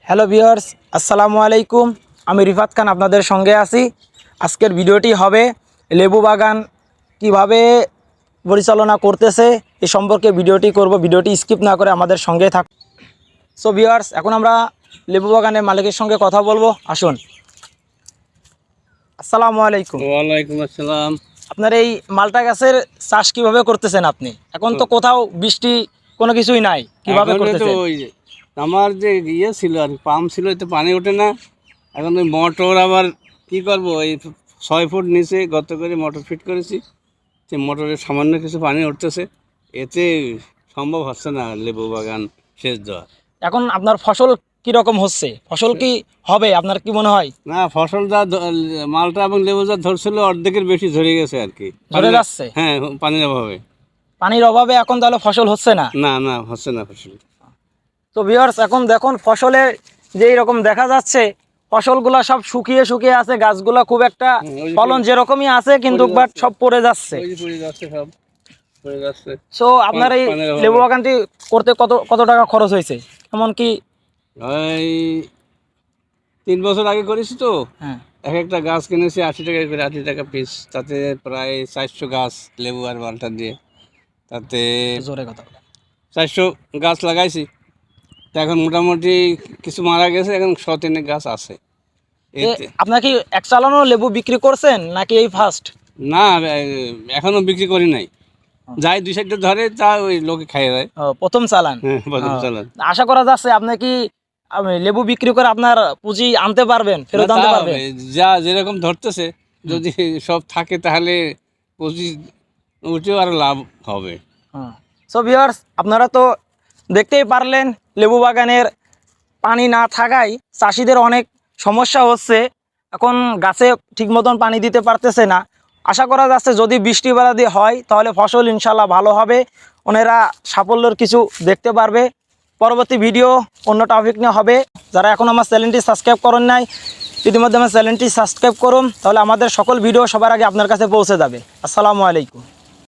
Hello viewers, আসসালামু আলাইকুম। আমি রিফাত খান আপনাদের সঙ্গে আছি। আজকের ভিডিওটি হবে লেবু বাগান কিভাবে পরিচালনা করতেছে এই সম্পর্কে ভিডিওটি করব। ভিডিওটি স্কিপ না করে আমাদের সঙ্গে থাক। সো ভিউয়ার্স, এখন আমরা লেবু বাগানের মালিকের সঙ্গে কথা বলবো। আসুন। আসসালামু আলাইকুম। ওয়ালাইকুম আসসালাম। আপনার এই মালটা গাছের চাষ কিভাবে করতেছেন আপনি? এখন তো কোথাও বৃষ্টি কোনো কিছুই নাই, কিভাবে এখন তো করতেছেন? ওই যে আমার যে ইয়ে ছিল আর পাম্প ছিল, এতে পানি ওঠে না। এখন ওই মোটর আবার কি করব, এই 6 ফুট নিচে গর্ত করে মোটর ফিট করেছি। সে মোটরে সামান্য কিছু পানি উঠতেছে, এতে সম্ভব হচ্ছে না লেবু বাগান সেচ দেওয়া। এখন আপনার ফসল কি রকম হচ্ছে? ফসল কি হবে আপনার কি মনে হয়? না, ফসল যা মালটা এবং লেবু যা ধরছিল অর্ধেকের বেশি ধরে গেছে আর কি। ধরে যাচ্ছে? হ্যাঁ, পানির অভাবে। পানির অভাবে এখন তাহলে ফসল হচ্ছে না? না না, হচ্ছে না ফসল। তো ভিউয়ার্স, এখন দেখুন ফসলে যে রকম দেখা যাচ্ছে, ফসলগুলা সব শুকিয়ে শুকিয়ে আছে, গাছগুলা খুব একটা ওই যে ফলন যেরকমই আছে কিন্তু বাট সব পড়ে যাচ্ছে। ওই যে পড়ে যাচ্ছে, সব পড়ে যাচ্ছে। সো আপনার এই পানির অভাবে। লেবু বাগানটি করতে কত কত টাকা খরচ হয়েছে? এমনকি ওই 3 বছর আগে করেছি তো। হ্যাঁ, এক একটা গাছ কিনেছি 80 টাকা করে, 80 টাকা পিস। তাতে প্রায় 400 গাছ লেবু আর মালটা দিয়ে, তাতে জোরে কথা বলেন। 400 গাছ লাগাইছি। তা এখন মোটামুটি কিছু মারা গেছে, এখন 100-3 গাছ আছে এতে। আপনার কি এক চালানো লেবু বিক্রি করছেন নাকি এই ফার্স্ট? না, এখনো বিক্রি করি নাই। যাই 2-4টা ধরে তা ওই লোকে খাইয়ে দেয়। প্রথম চালান। হ্যাঁ, প্রথম চালান। আশা করা যাচ্ছে আপনি কি লেবু বিক্রি করে আপনার পুঁজি আনতে পারবেন, ফেরত না, আনতে তা পারবেন? হবে। যা যেরকম ধরতেছে, যদি সব থাকে তাহলে 25 উঠেও আরো লাভ হবে। সো ভিউয়ার্স, আপনারা তো দেখতেই পারলেন লেবু বাগানের পানি না থাকায় চাষিদের অনেক সমস্যা হচ্ছে। এখন গাছে ঠিক মতন পানি দিতে পারতেছে না। আশা করা যাচ্ছে যদি বৃষ্টি বাদলা হয় তাহলে ফসল ইনশাল্লাহ ভালো হবে, ওনারা সাফল্যের কিছু দেখতে পারবে। পরবর্তী ভিডিও অন্য টপিক নিয়ে হবে। যারা এখন আমার চ্যানেলটি সাবস্ক্রাইব করেন নাই, ইতিমধ্যে আমার চ্যানেলটি সাবস্ক্রাইব করুন, তাহলে আমাদের সকল ভিডিও সবার আগে আপনার কাছে পৌঁছে যাবে। আসসালামু আলাইকুম।